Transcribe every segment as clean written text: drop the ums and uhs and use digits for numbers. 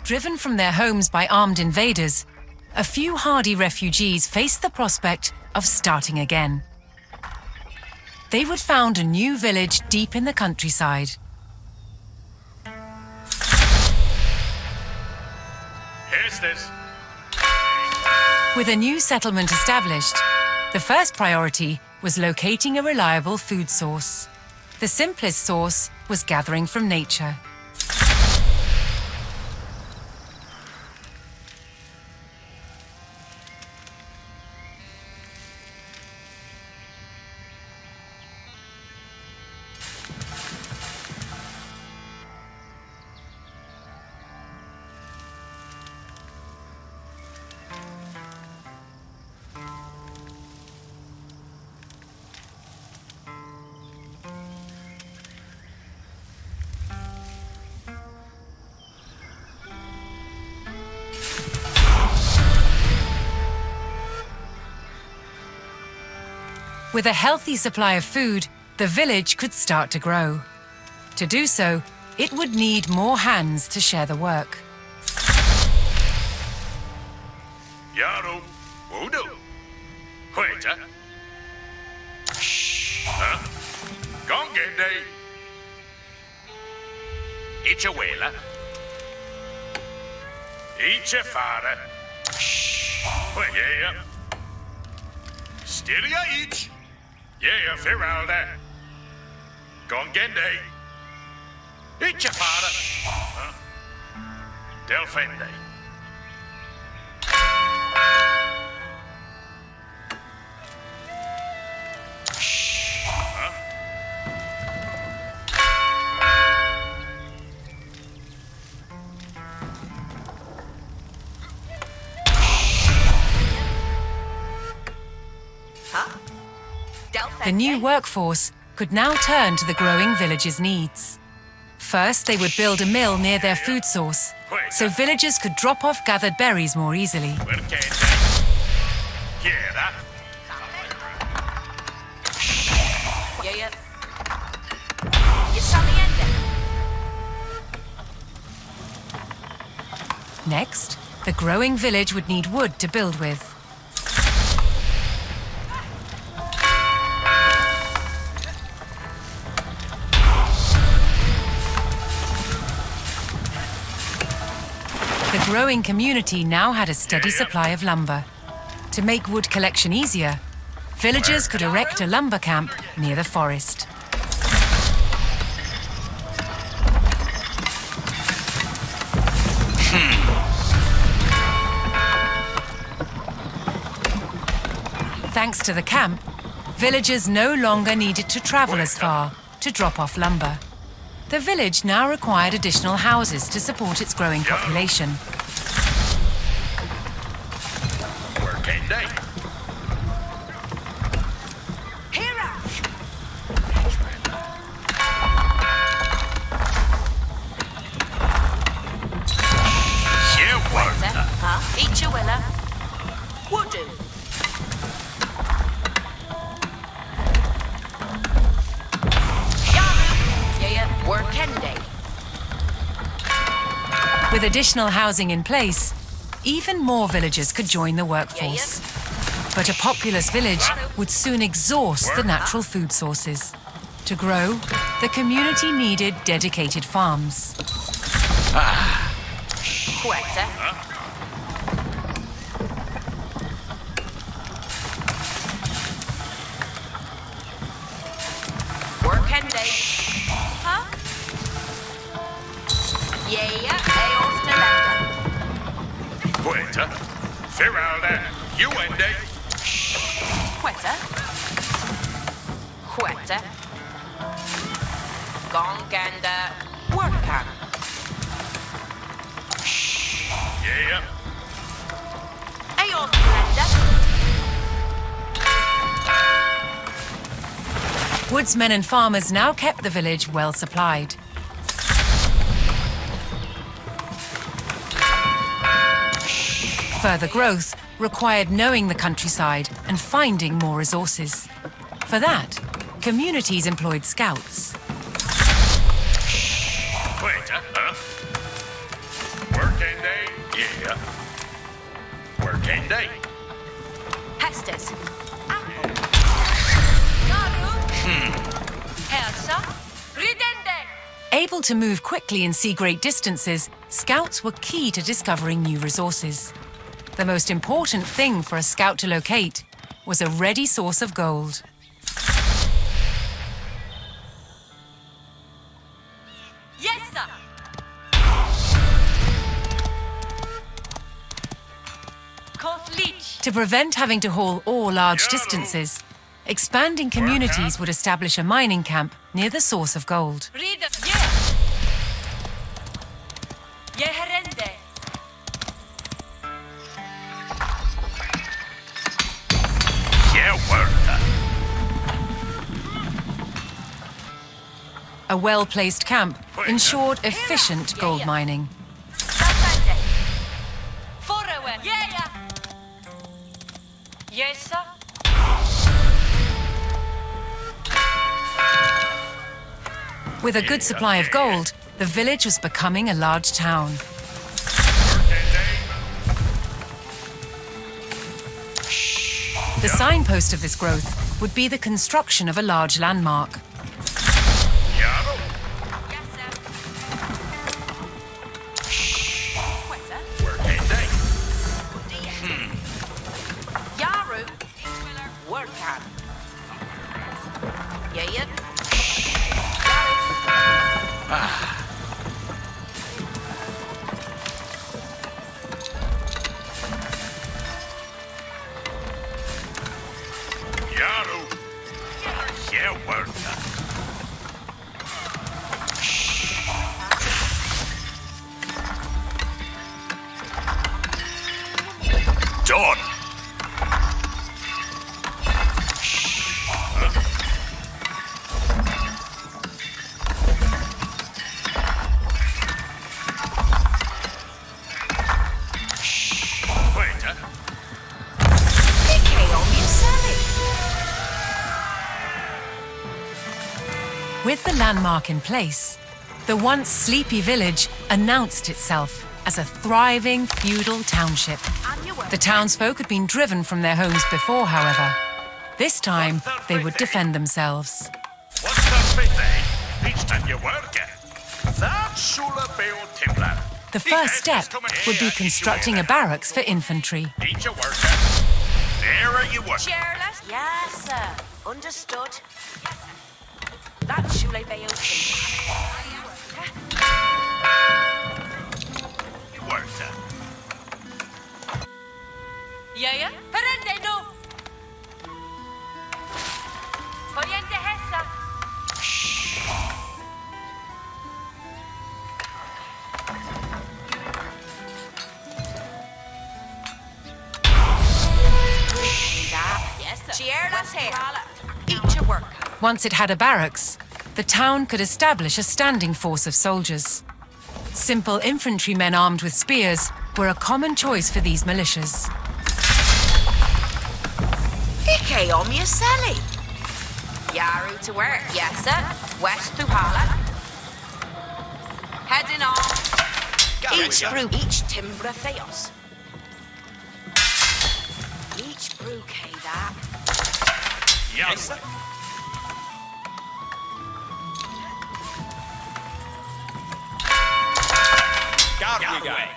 Driven from their homes by armed invaders, a few hardy refugees faced the prospect of starting again. They would found a new village deep in the countryside. Here's this. With a new settlement established, the first priority was locating a reliable food source. The simplest source was gathering from nature. With a healthy supply of food, the village could start to grow. To do so, it would need more hands to share the work. Yaru, Wudu. Hueta. Huh? Gongende. Ichawela. Ichafara. Yeah. Stilia each. Yeah, Firalda. Gongende. Ichafara. Delfende. The new workforce could now turn to the growing village's needs. First, they would build a mill near their food source, so villagers could drop off gathered berries more easily. Next, the growing village would need wood to build with. The growing community now had a steady supply of lumber. To make wood collection easier, villagers could erect a lumber camp near the forest. Thanks to the camp, villagers no longer needed to travel as far to drop off lumber. The village now required additional houses to support its growing population. With additional housing in place, even more villagers could join the workforce. But a populous village would soon exhaust the natural food sources. To grow, the community needed dedicated farms. Quetta, Firalda, Uende. Quetta. Quetta. Gonganda, Workan. Yeah. Ayorslanda. Woodsmen and farmers now kept the village well supplied. Further growth required knowing the countryside and finding more resources. For that, communities employed scouts. Wait, Working Yeah. Working day. Hestes. Apple. Yaru. Elsa. Ridende. Able to move quickly and see great distances, scouts were key to discovering new resources. The most important thing for a scout to locate was a ready source of gold. Yes, sir. Leech. To prevent having to haul ore large distances, expanding communities would establish a mining camp near the source of gold. Read. Yeah. Yeherende. Yeah, worta. A well-placed camp ensured efficient gold mining. Safende. Forewe. Yeah. Yes, sir. With a good supply of gold, the village was becoming a large town. Working day. The signpost of this growth would be the construction of a large landmark. Yaru. Yes, sir. Quetta. Working day. Yaru. Workan. Yeah. Yaru. Yeah, worta. Done. Waiter. With the landmark in place, the once sleepy village announced itself as a thriving feudal township. The townsfolk had been driven from their homes before, however. This time, they would defend themselves. What's the fitty? Each time you work it. That's Sula Beo Timler. The first step would be constructing a barracks for infantry. Each a worker. There you work. Chairless? Yes, sir. Understood. That's Shule Bayo. You worked it. Yeah. Perende no. Oriente Hessa. Yes, sir. Chairless here. Each a worker. Once it had a barracks, the town could establish a standing force of soldiers. Simple infantrymen armed with spears were a common choice for these militias. Ike Omiaseli. Yaru to work. Yes, sir. West to Hala. Heading on. Each brew. Each timbra theos. Each brew that. Yes. Garway.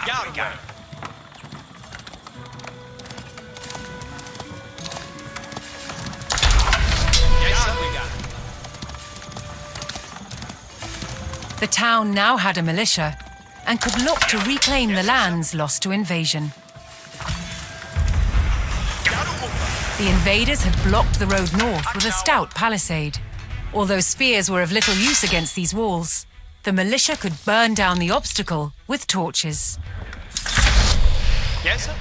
Garway. The town now had a militia and could look to reclaim the lands lost to invasion. The invaders had blocked the road north with a stout palisade. Although spears were of little use against these walls, the militia could burn down the obstacle with torches. Yes, sir.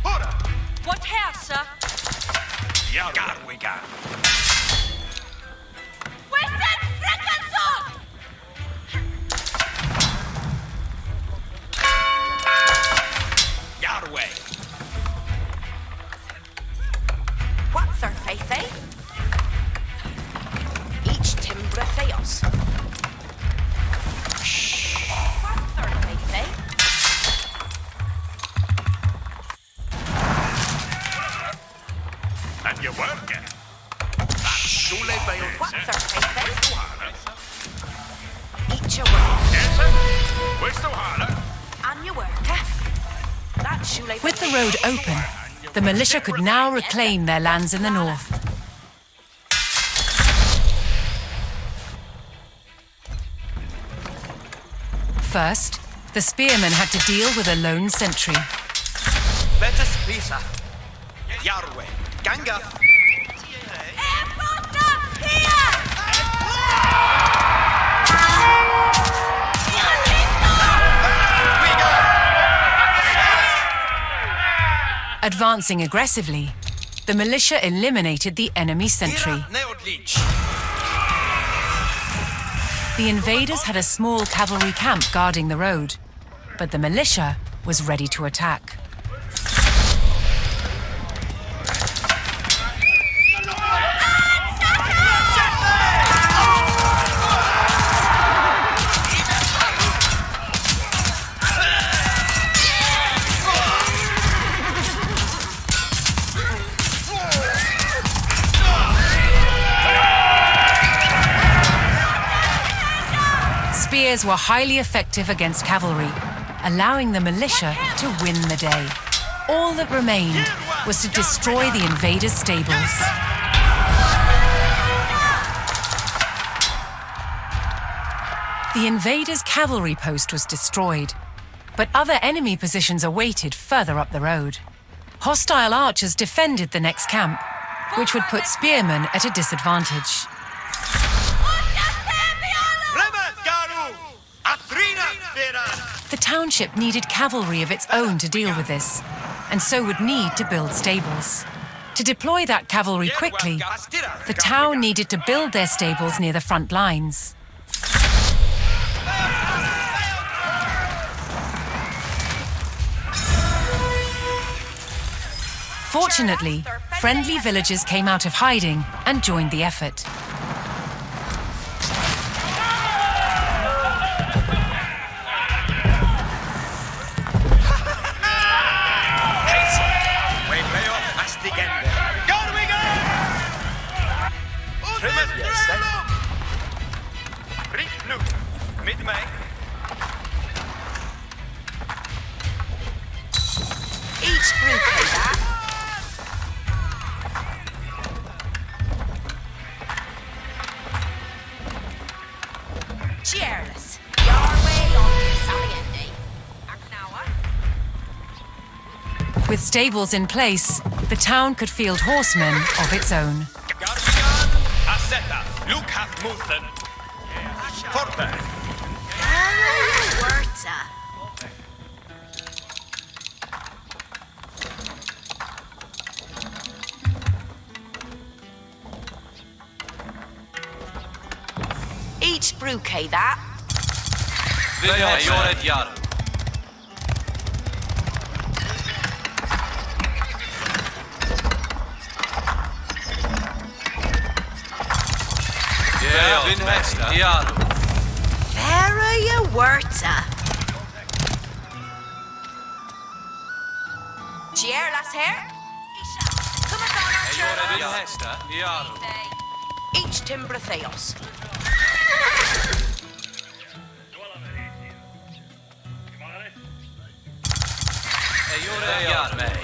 Order. What house, sir? Garway. Western Frekanson! Garway. What's her faith, eh? Beos. And you work it. That's Sule Beote. Eat your work. Yes, sir. Questo hala. And your work. That's Shule. With the road open, the militia could now reclaim their lands in the north. First, the spearmen had to deal with a lone sentry. Betis Lisa. Yarwe. Ganga. Advancing aggressively, the militia eliminated the enemy sentry. Neodlich. The invaders had a small cavalry camp guarding the road, but the militia was ready to attack. Spears were highly effective against cavalry, allowing the militia to win the day. All that remained was to destroy the invaders' stables. The invaders' cavalry post was destroyed, but other enemy positions awaited further up the road. Hostile archers defended the next camp, which would put spearmen at a disadvantage. The township needed cavalry of its own to deal with this, and so would need to build stables. To deploy that cavalry quickly, the town needed to build their stables near the front lines. Fortunately, friendly villagers came out of hiding and joined the effort. Each brewkeg that. Cheerless. Your way on Saliente. With stables in place, the town could field horsemen of its own. Aseta. Luke hath Muthen. Forte. Huerta. Each brewkeg that. Yored Yaru. Yaru. Vera Huerta. Cheerless here. Yaru. Each Timbratheos.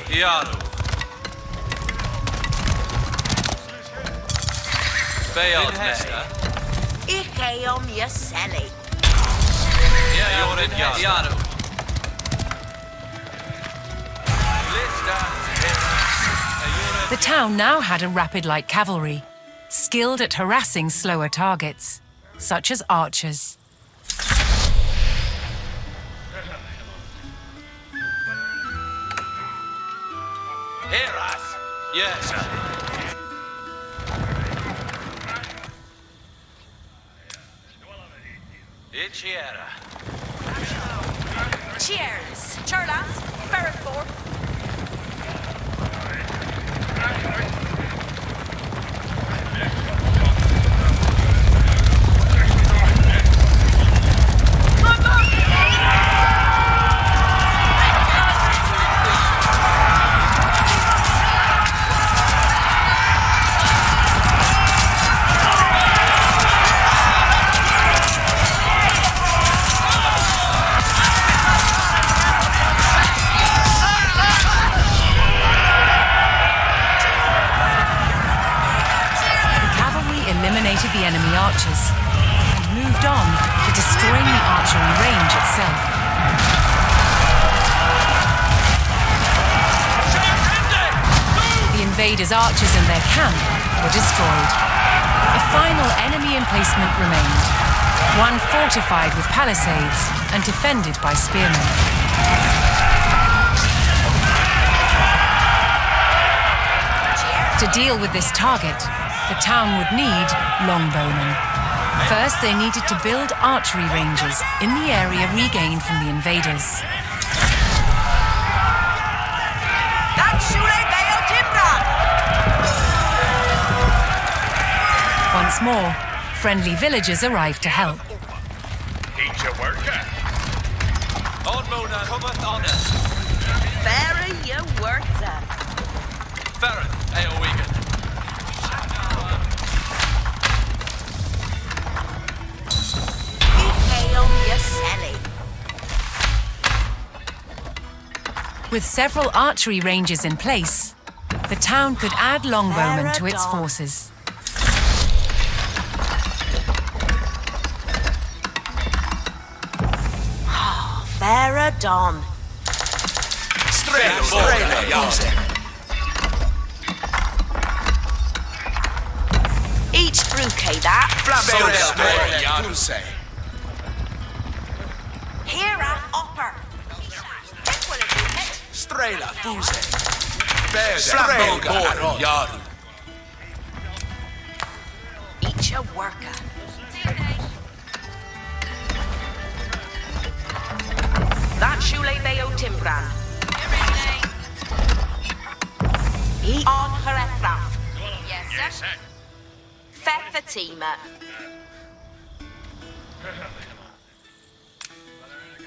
Yaru. Beod Ikeom Yaseli. Yaru. The town now had a rapid light cavalry, skilled at harassing slower targets, such as archers. Heras. Yes. Ichiera. Cheers. Charlas. Ferretford. archers and moved on to destroying the archery range itself. The invaders' archers and their camp were destroyed. A final enemy emplacement remained, one fortified with palisades and defended by spearmen. To deal with this target, the town would need longbowmen. First, they needed to build archery ranges in the area regained from the invaders. Once more, friendly villagers arrived to help. Eat your worker. Odmona cometh honor. Very you worked it. Ferret, Eowegan. With several archery ranges in place, the town could add longbowmen to its forces. Veradon. Each brookie that. Here at Upper. Strela Fuse. Flamboga Yaru. Each a worker. That Shule Beo Timbran. He on her Efraf. Yes, sir. Fe Fatima.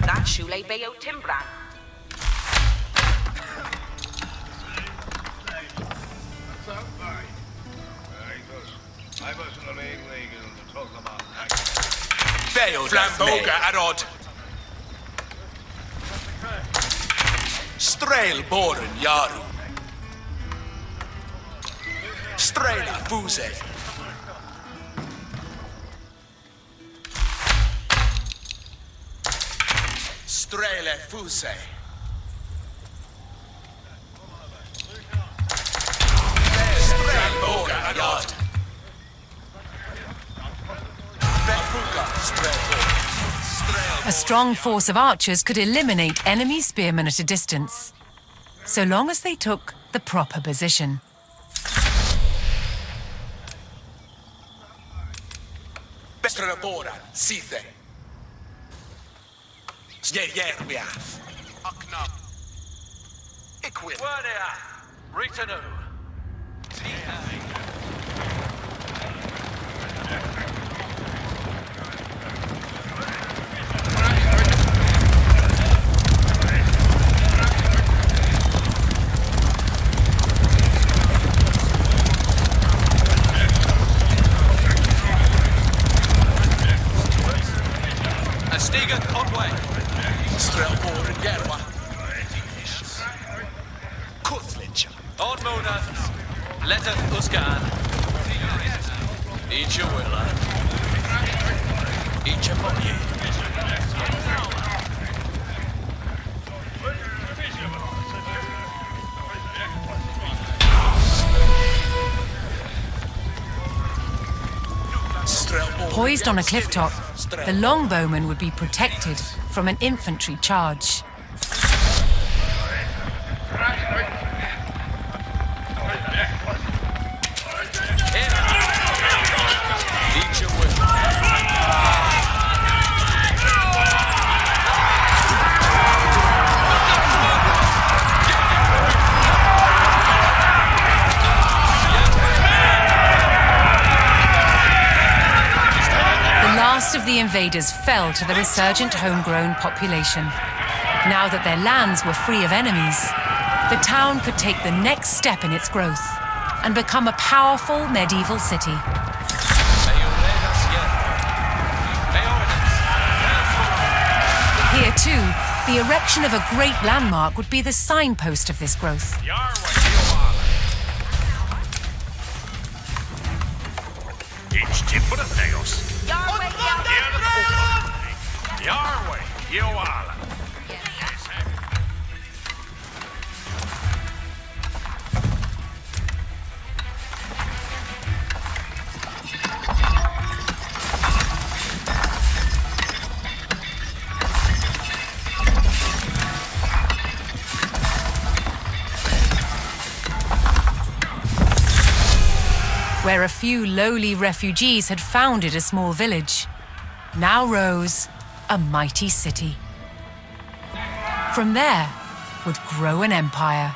That Shule Beo Timbran. Flamboga Arod. Strail Boren Yaru. Strela Fuse. Strele Fuse. Flamboga Arod. A strong force of archers could eliminate enemy spearmen at a distance, so long as they took the proper position. Bestrabora, Sithe. Sjerjerbiaf. Aknam. Iquin. Wernea. Ritanu. Astigan Conway. Strelboren Yerwa. Kuthlincha. Odmona. Leteth Uskan. Each your willa. Each upon ye. Poised on a cliff top, the longbowmen would be protected from an infantry charge. Each your willa. The last of the invaders fell to the resurgent homegrown population. Now that their lands were free of enemies, the town could take the next step in its growth and become a powerful medieval city. Here too, the erection of a great landmark would be the signpost of this growth. Each tip Proteos. Your way, Your way, you all. Where a few lowly refugees had founded a small village, now rose a mighty city. From there would grow an empire.